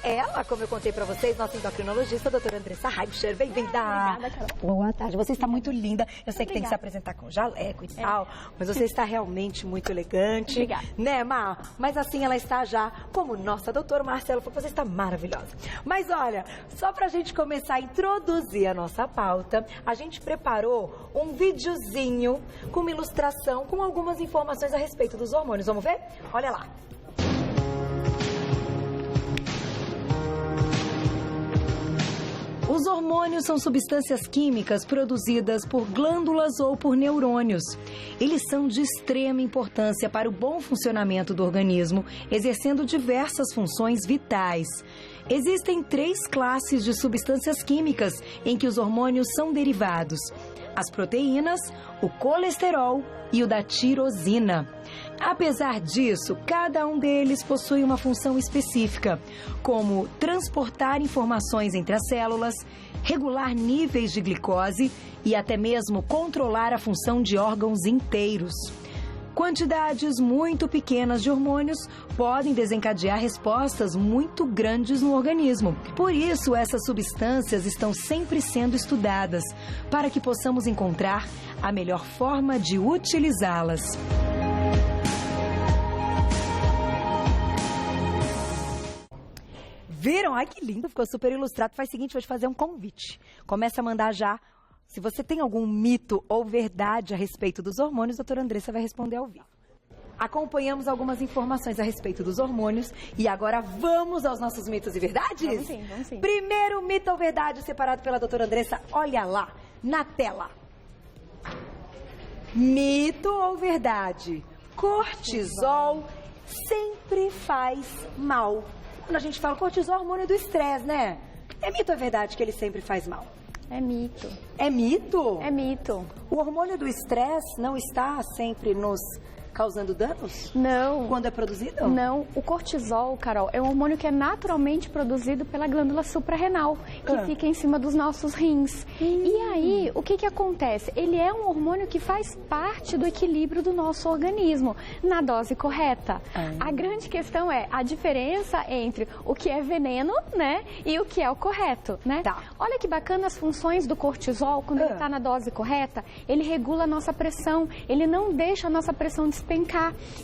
ela, como eu contei pra vocês, nossa endocrinologista, a doutora Andressa Reicher. Bem-vinda. Obrigada, Carol. Boa tarde. Você está muito linda. Eu sei que tem que se Obrigada. apresentar com jaleco e tal, mas você está realmente muito elegante. Obrigada. Né, Má? Mas assim ela está já, como nossa doutora Marcela falou, você está maravilhosa. Mas olha, só pra gente começar a introduzir a nossa pauta, a gente preparou um videozinho com uma ilustração, com algumas informações a respeito dos hormônios. Vamos ver? Olha lá. Os hormônios são substâncias químicas produzidas por glândulas ou por neurônios. Eles são de extrema importância para o bom funcionamento do organismo, exercendo diversas funções vitais. Existem 3 classes de substâncias químicas em que os hormônios são derivados: as proteínas, o colesterol e o da tirosina. Apesar disso, cada um deles possui uma função específica, como transportar informações entre as células, regular níveis de glicose e até mesmo controlar a função de órgãos inteiros. Quantidades muito pequenas de hormônios podem desencadear respostas muito grandes no organismo. Por isso, essas substâncias estão sempre sendo estudadas, para que possamos encontrar a melhor forma de utilizá-las. Viram? Ai, que lindo, ficou super ilustrado. Faz o seguinte, vou te fazer um convite. Começa a mandar já. Se você tem algum mito ou verdade a respeito dos hormônios, a doutora Andressa vai responder ao vivo. Acompanhamos algumas informações a respeito dos hormônios e agora vamos aos nossos mitos e verdades? Vamos sim. Primeiro mito ou verdade separado pela doutora Andressa, olha lá, na tela. Mito ou verdade? Cortisol sempre faz mal. Quando a gente fala cortisol, é hormônio do estresse, né? É mito ou é verdade que ele sempre faz mal? É mito. É mito? É mito. O hormônio do estresse não está sempre nos causando danos? Não. Quando é produzido? Não. O cortisol, Carol, é um hormônio que é naturalmente produzido pela glândula suprarrenal, que fica em cima dos nossos rins. E aí, o que acontece? Ele é um hormônio que faz parte do equilíbrio do nosso organismo, na dose correta. A grande questão é a diferença entre o que é veneno, né, e o que é o correto, né? Tá. Olha que bacana as funções do cortisol, quando ele está na dose correta, ele regula a nossa pressão, ele não deixa a nossa pressão despencar.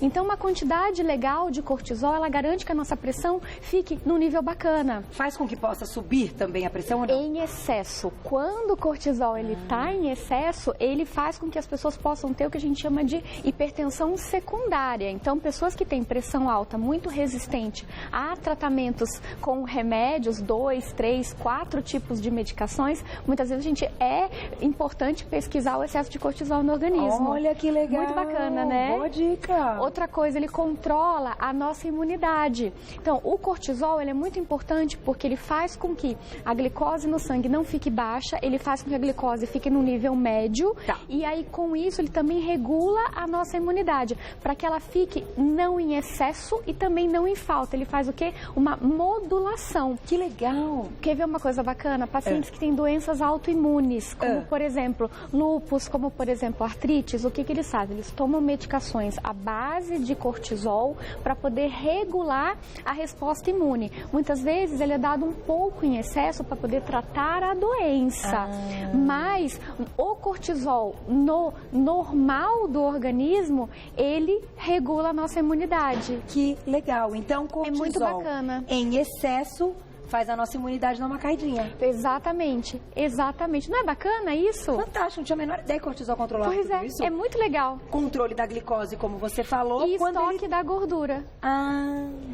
Então, uma quantidade legal de cortisol, ela garante que a nossa pressão fique num nível bacana. Faz com que possa subir também a pressão ou não? Em excesso. Quando o cortisol ele está em excesso, ele faz com que as pessoas possam ter o que a gente chama de hipertensão secundária. Então, pessoas que têm pressão alta, muito resistente a tratamentos com remédios, 2, 3, 4 tipos de medicações, muitas vezes a gente é importante pesquisar o excesso de cortisol no organismo. Olha que legal. Muito bacana, né? Boa dica. Outra coisa, ele controla a nossa imunidade. Então, o cortisol, ele é muito importante porque ele faz com que a glicose no sangue não fique baixa, ele faz com que a glicose fique no nível médio. Tá. E aí, com isso, ele também regula a nossa imunidade, para que ela fique não em excesso e também não em falta. Ele faz o quê? Uma modulação. Que legal. Quer ver uma coisa bacana? Pacientes que têm doenças autoimunes, como, por exemplo, lúpus, como, por exemplo, artrites, o que eles fazem? Eles tomam medicações à base de cortisol para poder regular a resposta imune. Muitas vezes ele é dado um pouco em excesso para poder tratar a doença, mas o cortisol no normal do organismo, ele regula a nossa imunidade. Que legal. Então, cortisol É muito bacana. em excesso faz a nossa imunidade dar uma caidinha. Exatamente, exatamente. Não é bacana isso? Fantástico, não tinha a menor ideia que cortisol controlava Pois tudo isso. é muito legal. Controle da glicose, como você falou. E quando estoque da gordura.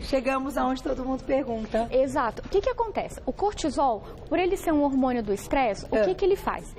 Chegamos aonde todo mundo pergunta. Exato. O que acontece? O cortisol, por ele ser um hormônio do estresse, o que ele faz?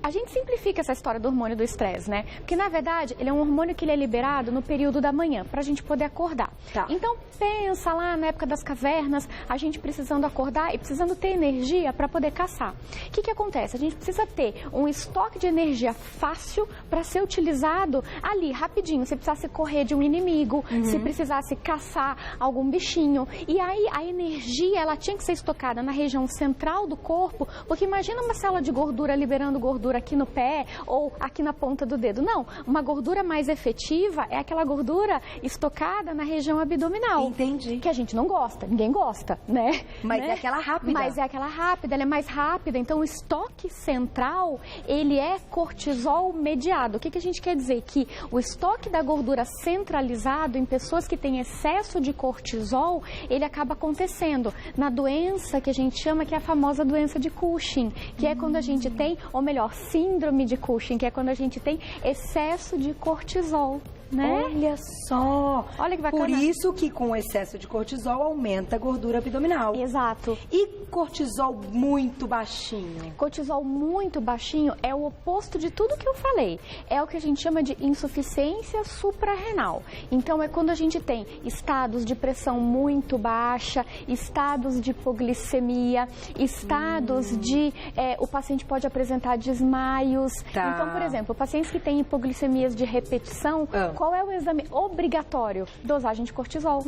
A gente simplifica essa história do hormônio do estresse, né? Porque, na verdade, ele é um hormônio que ele é liberado no período da manhã, pra gente poder acordar. Tá. Então, pensa lá na época das cavernas, a gente precisando acordar e precisando ter energia para poder caçar. O que acontece? A gente precisa ter um estoque de energia fácil para ser utilizado ali, rapidinho. Se precisasse correr de um inimigo, se precisasse caçar algum bichinho. E aí a energia, ela tinha que ser estocada na região central do corpo, porque imagina uma célula de gordura liberando gordura aqui no pé ou aqui na ponta do dedo. Não, uma gordura mais efetiva é aquela gordura estocada na região abdominal. Entendi. Que a gente não gosta, ninguém gosta, né? Mas é aquela rápida. Mas é aquela rápida, ela é mais rápida. Então o estoque central, ele é cortisol mediado. O que a gente quer dizer? Que o estoque da gordura centralizado em pessoas que têm excesso de cortisol, ele acaba acontecendo na doença que a gente chama, que é a famosa doença de Cushing, que é quando a gente tem, ou melhor, síndrome de Cushing, que é quando a gente tem excesso de cortisol. Né? Olha só! Olha que bacana. Por isso que com excesso de cortisol aumenta a gordura abdominal. Exato. E cortisol muito baixinho? Cortisol muito baixinho é o oposto de tudo que eu falei. É o que a gente chama de insuficiência suprarrenal. Então é quando a gente tem estados de pressão muito baixa, estados de hipoglicemia, estados de... o paciente pode apresentar desmaios. Tá. Então, por exemplo, pacientes que têm hipoglicemias de repetição... Qual é o exame obrigatório? Dosagem de cortisol.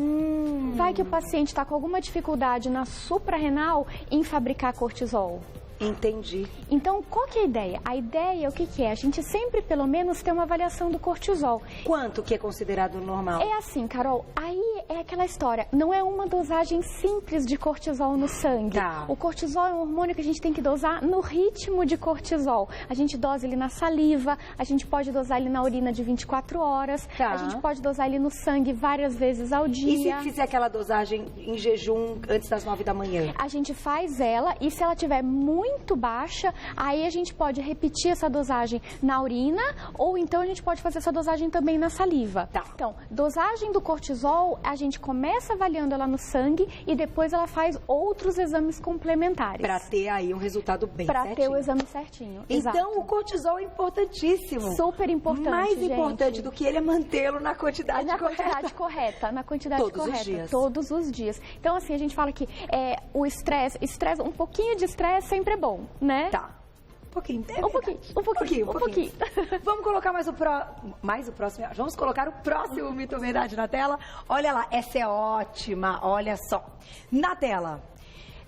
Vai que o paciente está com alguma dificuldade na suprarrenal em fabricar cortisol. Entendi. Então, qual que é a ideia? A ideia, o que é? A gente sempre, pelo menos, tem uma avaliação do cortisol. Quanto que é considerado normal? É assim, Carol, aí é aquela história, não é uma dosagem simples de cortisol no sangue. Tá. O cortisol é um hormônio que a gente tem que dosar no ritmo de cortisol. A gente dosa ele na saliva, a gente pode dosar ele na urina de 24 horas, tá. A gente pode dosar ele no sangue várias vezes ao dia. E se fizer aquela dosagem em jejum antes das 9 da manhã? A gente faz ela e se ela tiver muito baixa, aí a gente pode repetir essa dosagem na urina ou então a gente pode fazer essa dosagem também na saliva. Tá. Então, dosagem do cortisol, a gente começa avaliando ela no sangue e depois ela faz outros exames complementares. Para ter aí um resultado bem certinho. Para ter o exame certinho. Então, Exato. o cortisol é importantíssimo. Super importante, Mais gente. importante do que ele é mantê-lo na quantidade correta. Na quantidade Todos correta. os dias. Todos os dias. Então, assim, a gente fala que o estresse, um pouquinho de estresse sempre é bom, né? Tá. Um pouquinho. Um pouquinho. Vamos colocar mais o próximo. Vamos colocar o próximo mito ou verdade na tela. Olha lá, essa é ótima. Olha só. Na tela.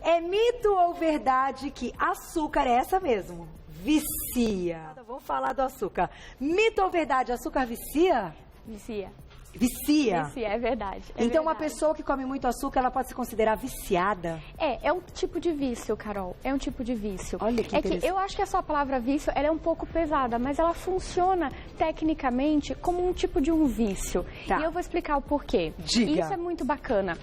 É mito ou verdade que açúcar é essa mesmo? Vicia. Vamos falar do açúcar. Mito ou verdade, açúcar vicia? Vicia. Vicia? Vicia, é verdade. Então, uma pessoa que come muito açúcar, ela pode se considerar viciada? É um tipo de vício, Carol. É um tipo de vício. Olha que interessante. Que eu acho que essa palavra vício, ela é um pouco pesada, mas ela funciona tecnicamente como um tipo de um vício. Tá. E eu vou explicar o porquê. Diga. E isso é muito bacana.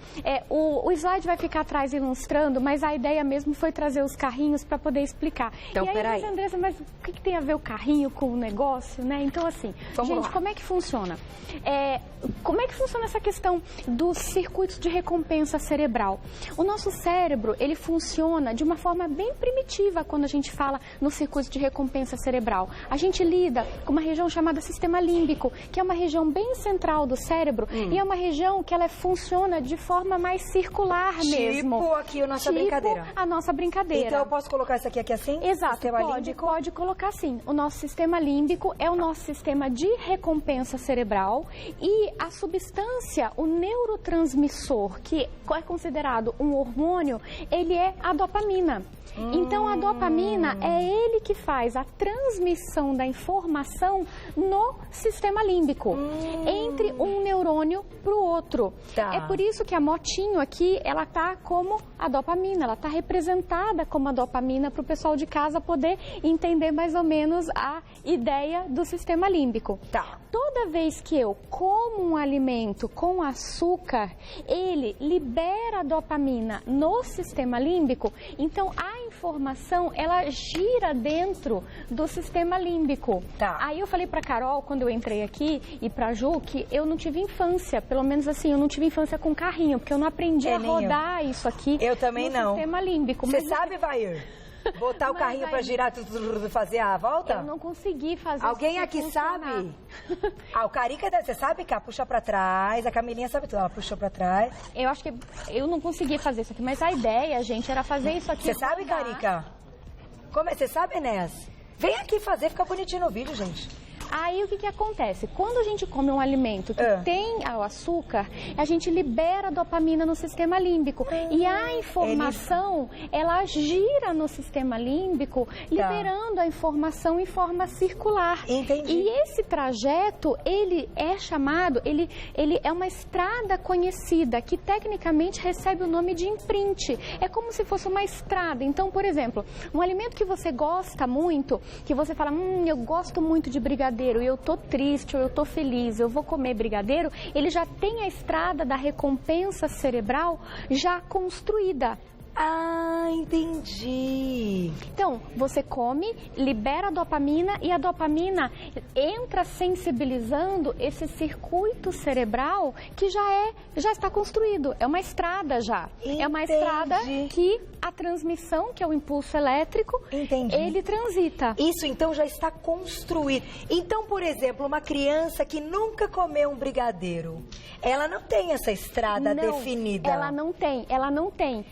O slide vai ficar atrás ilustrando, mas a ideia mesmo foi trazer os carrinhos para poder explicar. Então, e aí, peraí. Andressa, mas o que tem a ver o carrinho com o negócio, né? Então, assim, Vamos lá. como é que funciona? Como é que funciona essa questão dos circuitos de recompensa cerebral? O nosso cérebro, ele funciona de uma forma bem primitiva quando a gente fala no circuito de recompensa cerebral. A gente lida com uma região chamada sistema límbico, que é uma região bem central do cérebro e é uma região que ela funciona de forma mais circular mesmo. Tipo aqui a nossa brincadeira. A nossa brincadeira. Então eu posso colocar isso aqui assim? Exato, Sistema límbico? pode colocar sim. O nosso sistema límbico é o nosso sistema de recompensa cerebral e a substância, o neurotransmissor, que é considerado um hormônio, ele é a dopamina. Então, a dopamina é ele que faz a transmissão da informação no sistema límbico, entre um neurônio para o outro. Tá. É por isso que a motinho aqui, ela tá como a dopamina, ela tá representada como a dopamina para o pessoal de casa poder entender mais ou menos a ideia do sistema límbico. Tá. Toda vez que eu como um alimento com açúcar, ele libera a dopamina no sistema límbico, então a informação, ela gira dentro do sistema límbico. Tá. Aí eu falei pra Carol, quando eu entrei aqui, e pra Ju, que eu não tive infância, pelo menos assim, eu não tive infância com carrinho, porque eu não aprendi a rodar isso aqui eu também no não. sistema límbico. Você sabe, Vair? Botar o carrinho para girar, fazer a volta? Eu não consegui fazer. Alguém aqui sabe? O Carica, você sabe, Cá? Puxa para trás. A Camilinha sabe tudo. Ela puxou para trás. Eu acho que eu não consegui fazer isso aqui, mas a ideia, gente, era fazer isso aqui. Você sabe, Carica? Você sabe, Inés? Vem aqui fazer, fica bonitinho no vídeo, gente. Aí o que acontece? Quando a gente come um alimento que tem o açúcar, a gente libera dopamina no sistema límbico. E a informação, ela gira no sistema límbico, liberando a informação em forma circular. Entendi. E esse trajeto, ele é chamado, ele é uma estrada conhecida, que tecnicamente recebe o nome de imprint. É como se fosse uma estrada. Então, por exemplo, um alimento que você gosta muito, que você fala, eu gosto muito de brigadeiro, eu tô triste ou eu tô feliz, eu vou comer brigadeiro, ele já tem a estrada da recompensa cerebral já construída. Ah, entendi. Então, você come, libera a dopamina e a dopamina entra sensibilizando esse circuito cerebral que já está construído. É uma estrada já. Entendi. É uma estrada que a transmissão, que é o impulso elétrico, ele transita. Isso, então, já está construído. Então, por exemplo, uma criança que nunca comeu um brigadeiro, ela não tem essa estrada definida. Ela não tem.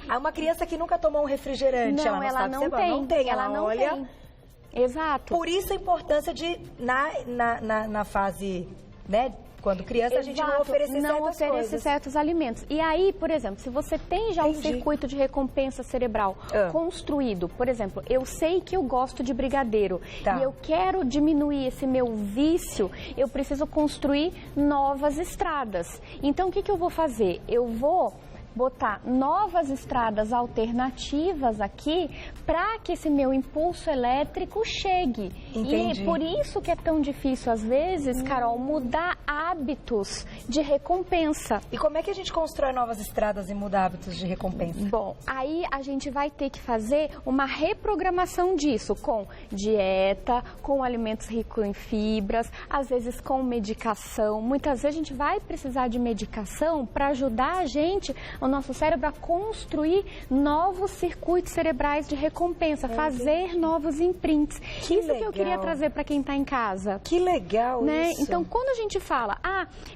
Uma criança que nunca tomou um refrigerante, ela não tem. Ela não olha. Tem. Exato. Por isso a importância de, na fase, né, quando criança, a gente não oferecer certos alimentos. E aí, por exemplo, se você tem já um circuito de recompensa cerebral construído, por exemplo, eu sei que eu gosto de brigadeiro e eu quero diminuir esse meu vício, eu preciso construir novas estradas. Então, o que eu vou fazer? Eu vou botar novas estradas alternativas aqui para que esse meu impulso elétrico chegue. Entendi. E por isso que é tão difícil, às vezes, Carol, mudar hábitos de recompensa. E como é que a gente constrói novas estradas e muda hábitos de recompensa? Bom, aí a gente vai ter que fazer uma reprogramação disso com dieta, com alimentos ricos em fibras, às vezes com medicação. Muitas vezes a gente vai precisar de medicação para ajudar a gente, o nosso cérebro, a construir novos circuitos cerebrais de recompensa, fazer novos imprints. Isso que eu queria trazer para quem está em casa. Que legal, né? isso. Então, quando a gente fala,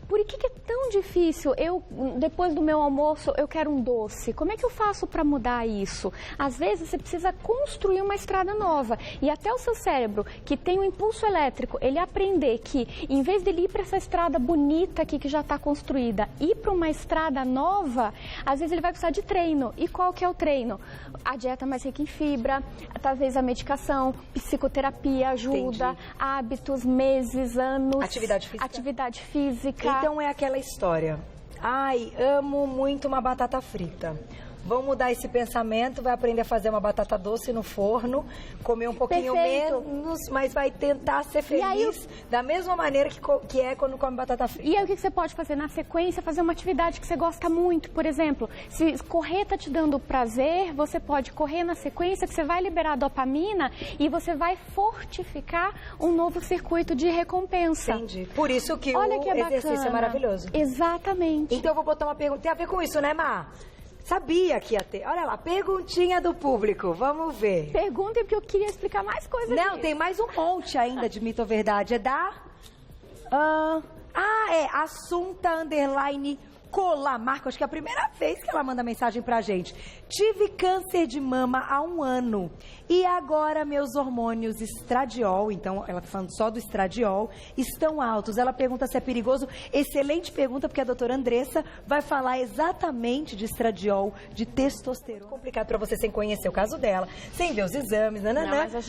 por que é tão difícil? Depois do meu almoço, eu quero um doce. Como é que eu faço para mudar isso? Às vezes, você precisa construir uma estrada nova. E até o seu cérebro, que tem um impulso elétrico, ele aprender que, em vez dele ir para essa estrada bonita aqui, que já está construída, ir para uma estrada nova, às vezes ele vai precisar de treino. E qual que é o treino? A dieta mais rica em fibra, talvez a medicação, psicoterapia ajuda, hábitos, meses, anos. Atividade física. Então é aquela história. Amo muito uma batata frita. Vamos mudar esse pensamento, vai aprender a fazer uma batata doce no forno, comer um pouquinho menos, mas vai tentar ser feliz da mesma maneira que é quando come batata frita. E aí o que você pode fazer? Na sequência, fazer uma atividade que você gosta muito. Por exemplo, se correr está te dando prazer, você pode correr na sequência, que você vai liberar dopamina e você vai fortificar um novo circuito de recompensa. Entendi. Por isso que o exercício é maravilhoso. Exatamente. Então eu vou botar uma pergunta, tem a ver com isso, né, Mar? Sabia que ia ter. Olha lá, perguntinha do público. Vamos ver. Perguntem, porque eu queria explicar mais coisas. Não, tem mais um monte ainda de mito ou verdade. É da... Assunta _ Colamarco, acho que é a primeira vez que ela manda mensagem pra gente. Tive câncer de mama há 1 ano e agora meus hormônios estradiol, então ela tá falando só do estradiol, estão altos. Ela pergunta se é perigoso. Excelente pergunta, porque a doutora Andressa vai falar exatamente de estradiol, de testosterona. Complicado pra você sem conhecer o caso dela, sem ver os exames, Não, mas eu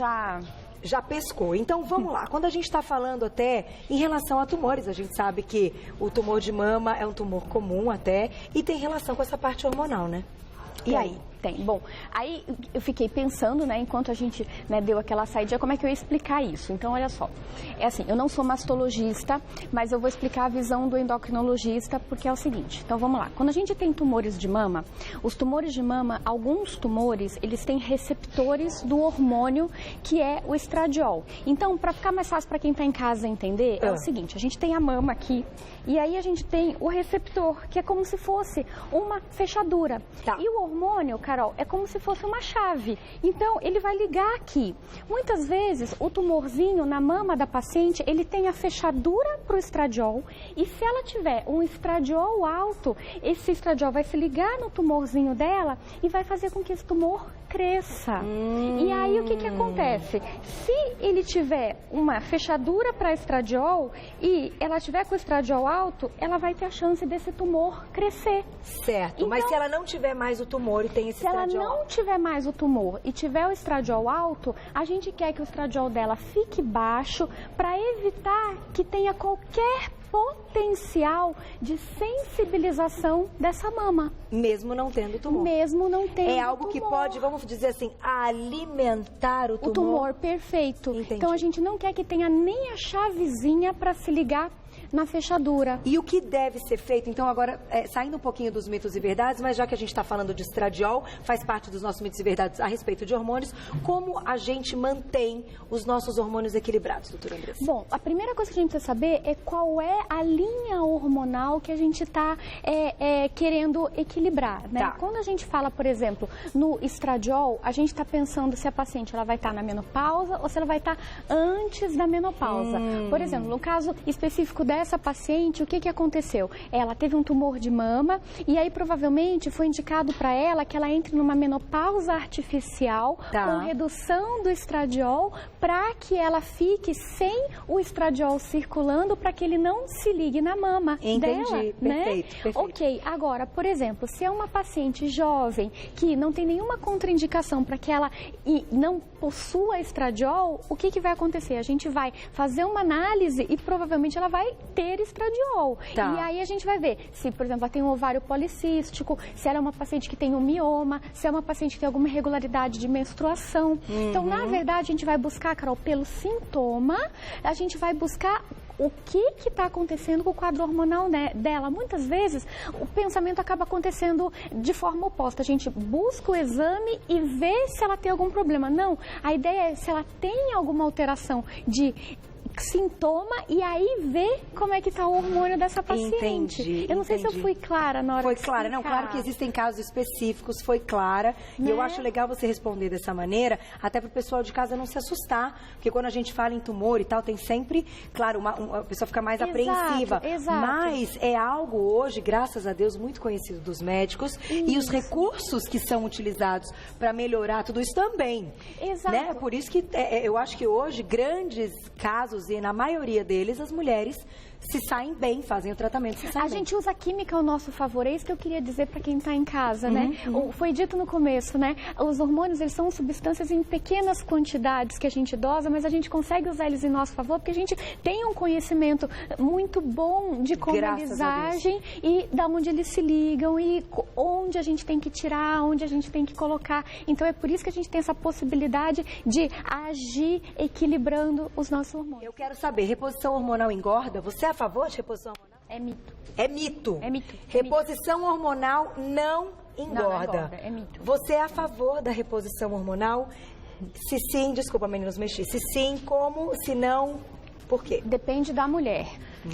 já pescou. Então, vamos lá. Quando a gente está falando até em relação a tumores, a gente sabe que o tumor de mama é um tumor comum até e tem relação com essa parte hormonal, né? E aí? Tem. Bom, aí eu fiquei pensando, né, enquanto a gente deu aquela saída, como é que eu ia explicar isso. Então, olha só, é assim, eu não sou mastologista, mas eu vou explicar a visão do endocrinologista, porque é o seguinte. Então, vamos lá. Quando a gente tem tumores de mama, os tumores de mama, alguns tumores, eles têm receptores do hormônio, que é o estradiol. Então, para ficar mais fácil para quem está em casa entender, é o seguinte, a gente tem a mama aqui, e aí a gente tem o receptor, que é como se fosse uma fechadura. E o hormônio, Carol, é como se fosse uma chave. Então, ele vai ligar aqui. Muitas vezes, o tumorzinho na mama da paciente, ele tem a fechadura para o estradiol, e se ela tiver um estradiol alto, esse estradiol vai se ligar no tumorzinho dela e vai fazer com que esse tumor cresça. E aí, o que acontece? Se ele tiver uma fechadura para estradiol e ela tiver com o estradiol alto, ela vai ter a chance desse tumor crescer. Certo, então, mas se ela não tiver mais o tumor e tem esse estradiol... Se ela não tiver mais o tumor e tiver o estradiol alto, a gente quer que o estradiol dela fique baixo para evitar que tenha qualquer potencial de sensibilização dessa mama. Mesmo não tendo tumor. Mesmo não tendo É algo que pode, vamos dizer assim, alimentar o tumor. O tumor, perfeito. Entendi. Então a gente não quer que tenha nem a chavezinha para se ligar na fechadura. E o que deve ser feito, então agora, saindo um pouquinho dos mitos e verdades, mas já que a gente está falando de estradiol, faz parte dos nossos mitos e verdades a respeito de hormônios, como a gente mantém os nossos hormônios equilibrados, doutora Andressa? Bom, a primeira coisa que a gente precisa saber é qual é a linha hormonal que a gente está querendo equilibrar, né? Tá. Quando a gente fala, por exemplo, no estradiol, a gente está pensando se a paciente ela vai estar na menopausa ou se ela vai estar antes da menopausa. Por exemplo, no caso específico dessa paciente, o que aconteceu? Ela teve um tumor de mama e aí provavelmente foi indicado para ela que ela entre numa menopausa artificial com redução do estradiol para que ela fique sem o estradiol circulando para que ele não se ligue na mama dela. Perfeito, né? perfeito. Ok, agora, por exemplo, se é uma paciente jovem que não tem nenhuma contraindicação para que ela não possua estradiol, o que vai acontecer? A gente vai fazer uma análise e provavelmente ela vai ter estradiol. Tá. E aí a gente vai ver se, por exemplo, ela tem um ovário policístico, se ela é uma paciente que tem um mioma, se é uma paciente que tem alguma irregularidade de menstruação. Então, na verdade, a gente vai buscar, Carol, pelo sintoma, a gente vai buscar o que está acontecendo com o quadro hormonal dela. Muitas vezes, o pensamento acaba acontecendo de forma oposta. A gente busca o exame e vê se ela tem algum problema. Não, a ideia é se ela tem alguma alteração de sintoma e aí ver como é que está o hormônio dessa paciente. Eu não sei se eu fui clara na hora Foi de clara, explicar. não, claro que existem casos específicos, foi clara, Né? e eu acho legal você responder dessa maneira, até para o pessoal de casa não se assustar, porque quando a gente fala em tumor e tal, tem sempre, claro, a pessoa fica mais apreensiva, exato. mas é algo hoje, graças a Deus, muito conhecido dos médicos, e os recursos que são utilizados para melhorar tudo isso também. Exato. Né? Por isso que eu acho que hoje, grandes casos, e na maioria deles, as mulheres se saem bem, fazem o tratamento, se saem A bem. gente usa a química ao nosso favor, é isso que eu queria dizer para quem está em casa, né? Foi dito no começo, né? Os hormônios, eles são substâncias em pequenas quantidades que a gente dosa, mas a gente consegue usar eles em nosso favor porque a gente tem um conhecimento muito bom de como eles agem e da onde eles se ligam e onde a gente tem que tirar, onde a gente tem que colocar. Então é por isso que a gente tem essa possibilidade de agir equilibrando os nossos hormônios. Eu quero saber, reposição hormonal engorda? Você é a favor de reposição hormonal? É mito. É mito. É mito. Reposição hormonal não engorda. É mito. Você é a favor da reposição hormonal? Se sim, desculpa, meninos, mexi. Se sim, como? Se não, por quê? Depende da mulher.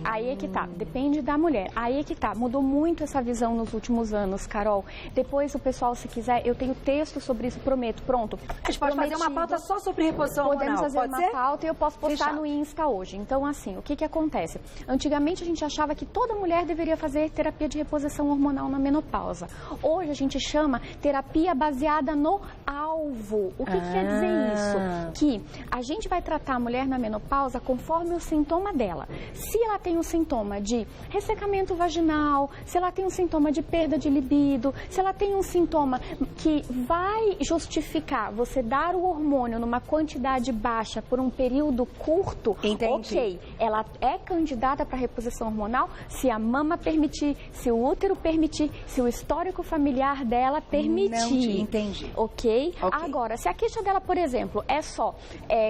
Aí é que tá, depende da mulher. Aí é que tá, mudou muito essa visão nos últimos anos, Carol. Depois o pessoal, se quiser, eu tenho texto sobre isso, prometo, pronto. A gente pode fazer uma pauta só sobre reposição hormonal, Podemos fazer pode uma ser? pauta e eu posso postar Fechado. no Insta hoje. Então, assim, o que acontece? Antigamente a gente achava que toda mulher deveria fazer terapia de reposição hormonal na menopausa. Hoje a gente chama terapia baseada no alvo. O que quer dizer isso? Que a gente vai tratar a mulher na menopausa conforme o sintoma dela. Se ela tem um sintoma de ressecamento vaginal, se ela tem um sintoma de perda de libido, se ela tem um sintoma que vai justificar você dar o hormônio numa quantidade baixa por um período curto, Entendi. ok, ela é candidata para reposição hormonal se a mama permitir, se o útero permitir, se o histórico familiar dela permitir. Entendi. Ok? Agora, se a queixa dela, por exemplo, é só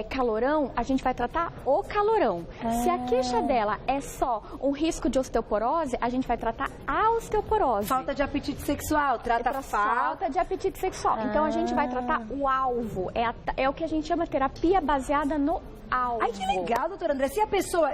calorão, a gente vai tratar o calorão. Se a queixa dela é só um risco de osteoporose, a gente vai tratar a osteoporose. Falta de apetite sexual, trata Falta de apetite sexual. Então, a gente vai tratar o alvo. É o que a gente chama terapia baseada no alvo. Ai, que legal, doutora André. Se a pessoa...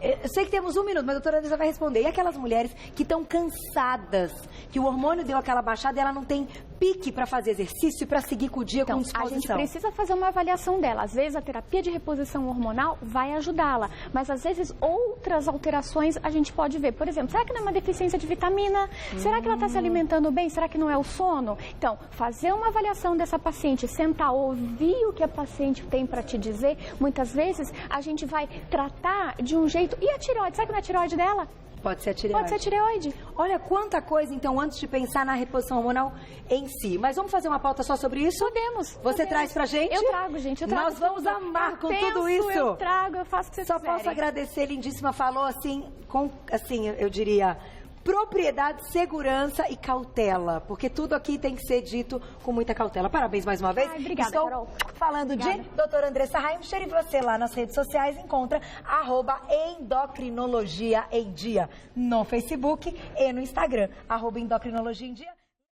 Eu sei que temos 1 minuto, mas a doutora Andressa vai responder. E aquelas mulheres que estão cansadas, que o hormônio deu aquela baixada e ela não tem pique para fazer exercício e para seguir com o dia com disposição? A gente precisa fazer uma avaliação dela. Às vezes a terapia de reposição hormonal vai ajudá-la, mas às vezes outras alterações a gente pode ver. Por exemplo, será que não é uma deficiência de vitamina? Será que ela está se alimentando bem? Será que não é o sono? Então, fazer uma avaliação dessa paciente, sentar, ouvir o que a paciente tem para te dizer, muitas vezes a gente vai tratar de um jeito... E a tireoide? Será que não é a tireoide dela? Pode ser a tireoide. Pode ser a tireoide. Olha quanta coisa, então, antes de pensar na reposição hormonal em si. Mas vamos fazer uma pauta só sobre isso? Podemos. Você traz pra gente? Eu trago, gente. Eu trago. Nós vamos amar com tudo isso. Eu trago, eu faço o que vocês Só quiserem. posso agradecer, lindíssima. Falou assim, eu diria... propriedade, segurança e cautela, porque tudo aqui tem que ser dito com muita cautela. Parabéns mais uma vez. Ai, obrigada, Estou Carol. falando de doutora Andressa Heimscher e você lá nas redes sociais encontra @endocrinologia em dia no Facebook e no Instagram, @endocrinologia em dia.